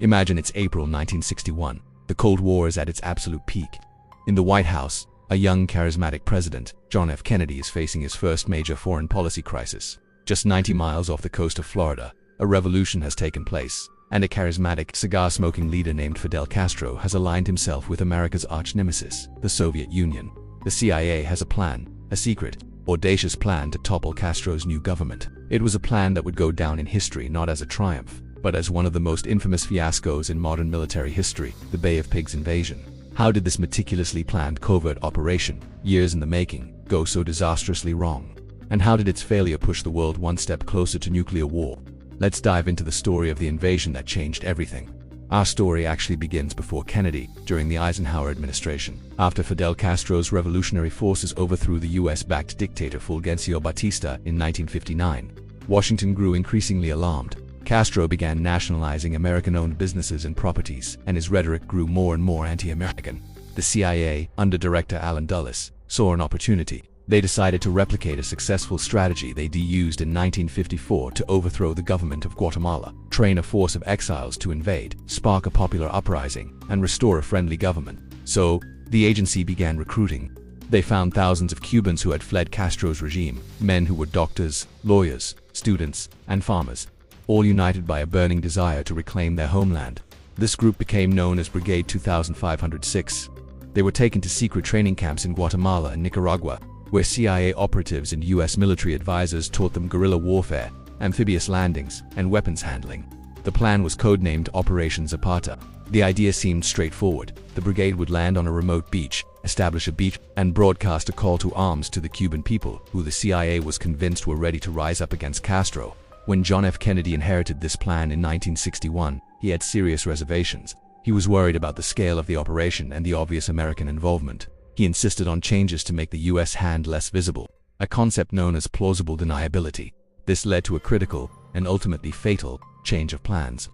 Imagine it's April 1961. The Cold War is at its absolute peak. In the White House, a young, charismatic president, John F. Kennedy, is facing his first major foreign policy crisis. Just 90 miles off the coast of Florida, a revolution has taken place, and a charismatic, cigar-smoking leader named Fidel Castro has aligned himself with America's arch-nemesis, the Soviet Union. The CIA has a plan, a secret, audacious plan to topple Castro's new government. It was a plan that would go down in history not as a triumph, but as one of the most infamous fiascos in modern military history, the Bay of Pigs invasion. How did this meticulously planned covert operation, years in the making, go so disastrously wrong? And how did its failure push the world one step closer to nuclear war? Let's dive into the story of the invasion that changed everything. Our story actually begins before Kennedy, during the Eisenhower administration. After Fidel Castro's revolutionary forces overthrew the US-backed dictator Fulgencio Batista in 1959, Washington grew increasingly alarmed. Castro began nationalizing American-owned businesses and properties, and his rhetoric grew more and more anti-American. The CIA, under Director Allen Dulles, saw an opportunity. They decided to replicate a successful strategy they used in 1954 to overthrow the government of Guatemala, train a force of exiles to invade, spark a popular uprising, and restore a friendly government. So, the agency began recruiting. They found thousands of Cubans who had fled Castro's regime, men who were doctors, lawyers, students, and farmers, all united by a burning desire to reclaim their homeland. This group became known as Brigade 2506. They were taken to secret training camps in Guatemala and Nicaragua, where CIA operatives and US military advisors taught them guerrilla warfare, amphibious landings, and weapons handling. The plan was codenamed Operation Zapata. The idea seemed straightforward. The brigade would land on a remote beach, establish a beach, and broadcast a call to arms to the Cuban people, who the CIA was convinced were ready to rise up against Castro. When John F. Kennedy inherited this plan in 1961, he had serious reservations. He was worried about the scale of the operation and the obvious American involvement. He insisted on changes to make the US hand less visible, a concept known as plausible deniability. This led to a critical, and ultimately fatal, change of plans.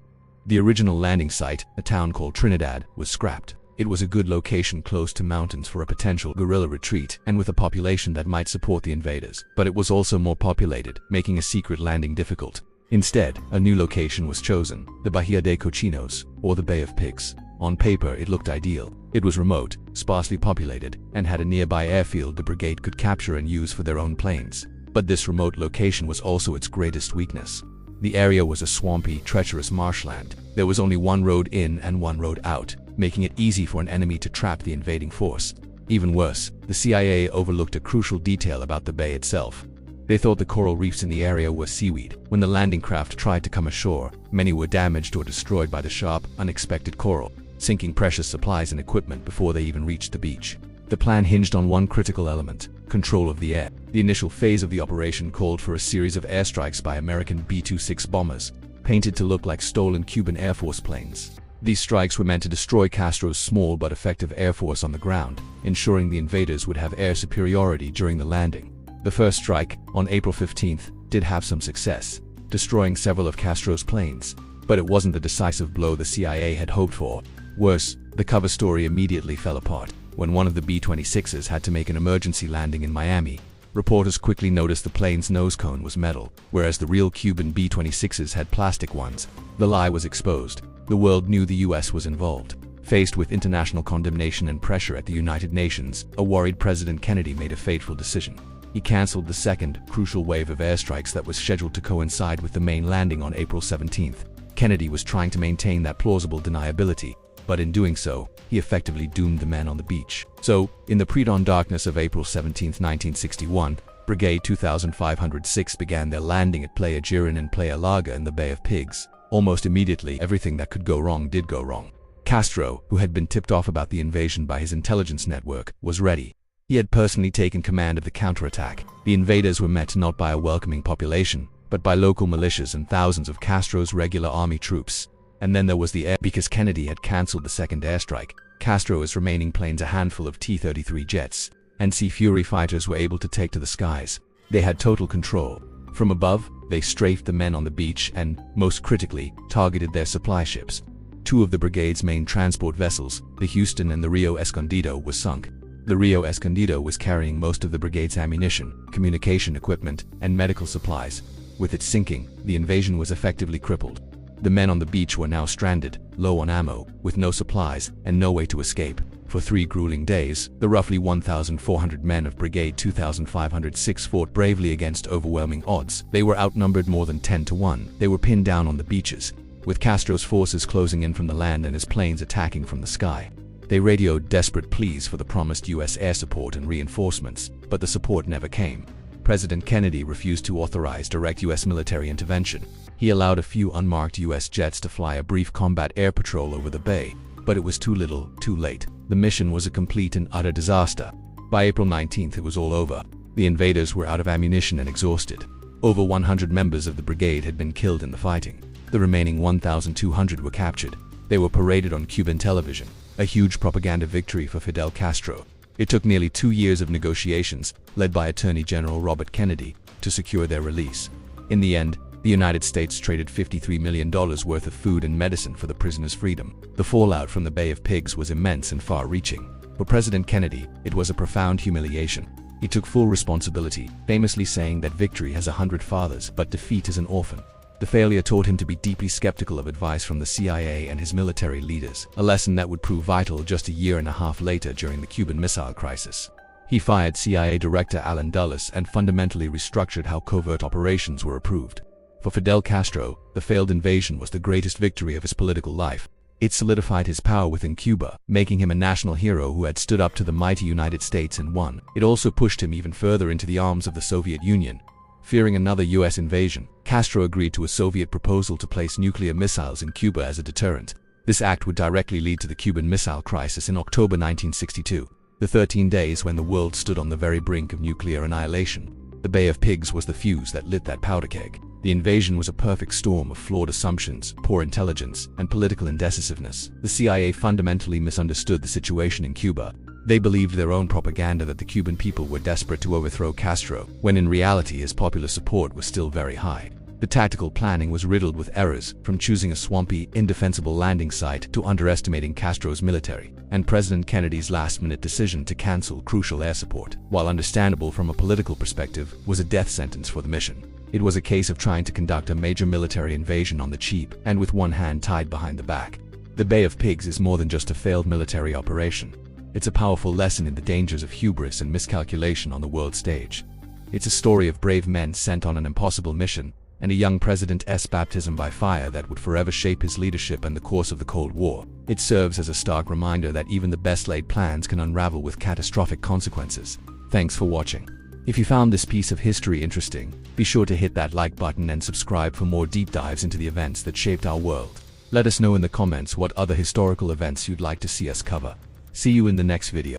The original landing site, a town called Trinidad, was scrapped. It was a good location close to mountains for a potential guerrilla retreat and with a population that might support the invaders. But it was also more populated, making a secret landing difficult. Instead, a new location was chosen, the Bahia de Cochinos, or the Bay of Pigs. On paper, it looked ideal. It was remote, sparsely populated, and had a nearby airfield the brigade could capture and use for their own planes. But this remote location was also its greatest weakness. The area was a swampy, treacherous marshland. There was only one road in and one road out, making it easy for an enemy to trap the invading force. Even worse, the CIA overlooked a crucial detail about the bay itself. They thought the coral reefs in the area were seaweed. When the landing craft tried to come ashore, many were damaged or destroyed by the sharp, unexpected coral, sinking precious supplies and equipment before they even reached the beach. The plan hinged on one critical element: control of the air. The initial phase of the operation called for a series of airstrikes by American B-26 bombers, painted to look like stolen Cuban Air Force planes. These strikes were meant to destroy Castro's small but effective air force on the ground, ensuring the invaders would have air superiority during the landing. The first strike, on April 15th, did have some success, destroying several of Castro's planes, but it wasn't the decisive blow the CIA had hoped for. Worse, the cover story immediately fell apart. When one of the B-26s had to make an emergency landing in Miami, reporters quickly noticed the plane's nose cone was metal, whereas the real Cuban B-26s had plastic ones. The lie was exposed. The world knew the US was involved. Faced with international condemnation and pressure at the United Nations, a worried President Kennedy made a fateful decision. He canceled the second, crucial wave of airstrikes that was scheduled to coincide with the main landing on April 17th. Kennedy was trying to maintain that plausible deniability, but in doing so, he effectively doomed the men on the beach. So, in the pre-dawn darkness of April 17, 1961, Brigade 2506 began their landing at Playa Girón and Playa Larga in the Bay of Pigs. Almost immediately, everything that could go wrong did go wrong. Castro, who had been tipped off about the invasion by his intelligence network, was ready. He had personally taken command of the counterattack. The invaders were met not by a welcoming population, but by local militias and thousands of Castro's regular army troops. And then there was the air. Because Kennedy had cancelled the second airstrike, Castro's remaining planes, a handful of T-33 jets, and Sea Fury fighters, were able to take to the skies. They had total control. From above, they strafed the men on the beach and, most critically, targeted their supply ships. Two of the brigade's main transport vessels, the Houston and the Rio Escondido, were sunk. The Rio Escondido was carrying most of the brigade's ammunition, communication equipment, and medical supplies. With its sinking, the invasion was effectively crippled. The men on the beach were now stranded, low on ammo, with no supplies, and no way to escape. For 3 grueling days, the roughly 1,400 men of Brigade 2,506 fought bravely against overwhelming odds. They were outnumbered more than 10 to 1. They were pinned down on the beaches, with Castro's forces closing in from the land and his planes attacking from the sky. They radioed desperate pleas for the promised U.S. air support and reinforcements, but the support never came. President Kennedy refused to authorize direct U.S. military intervention. He allowed a few unmarked U.S. jets to fly a brief combat air patrol over the bay, but it was too little, too late. The mission was a complete and utter disaster. By April 19th, it was all over. The invaders were out of ammunition and exhausted. Over 100 members of the brigade had been killed in the fighting. The remaining 1,200 were captured. They were paraded on Cuban television, a huge propaganda victory for Fidel Castro. It took nearly 2 years of negotiations, led by Attorney General Robert Kennedy, to secure their release. In the end, the United States traded $53 million worth of food and medicine for the prisoners' freedom. The fallout from the Bay of Pigs was immense and far-reaching. For President Kennedy, it was a profound humiliation. He took full responsibility, famously saying that victory has 100 fathers, but defeat is an orphan. The failure taught him to be deeply skeptical of advice from the CIA and his military leaders, a lesson that would prove vital just a year and a half later during the Cuban Missile Crisis. He fired CIA Director Allen Dulles and fundamentally restructured how covert operations were approved. For Fidel Castro, the failed invasion was the greatest victory of his political life. It solidified his power within Cuba, making him a national hero who had stood up to the mighty United States and won. It also pushed him even further into the arms of the Soviet Union. Fearing another U.S. invasion, Castro agreed to a Soviet proposal to place nuclear missiles in Cuba as a deterrent. This act would directly lead to the Cuban Missile Crisis in October 1962, the 13 days when the world stood on the very brink of nuclear annihilation. The Bay of Pigs was the fuse that lit that powder keg. The invasion was a perfect storm of flawed assumptions, poor intelligence, and political indecisiveness. The CIA fundamentally misunderstood the situation in Cuba. They believed their own propaganda that the Cuban people were desperate to overthrow Castro, when in reality his popular support was still very high. The tactical planning was riddled with errors, from choosing a swampy, indefensible landing site to underestimating Castro's military, and President Kennedy's last-minute decision to cancel crucial air support, while understandable from a political perspective, was a death sentence for the mission. It was a case of trying to conduct a major military invasion on the cheap, and with one hand tied behind the back. The Bay of Pigs is more than just a failed military operation. It's a powerful lesson in the dangers of hubris and miscalculation on the world stage. It's a story of brave men sent on an impossible mission, and a young president's baptism by fire that would forever shape his leadership and the course of the Cold War. It serves as a stark reminder that even the best-laid plans can unravel with catastrophic consequences. Thanks for watching. If you found this piece of history interesting, be sure to hit that like button and subscribe for more deep dives into the events that shaped our world. Let us know in the comments what other historical events you'd like to see us cover. See you in the next video.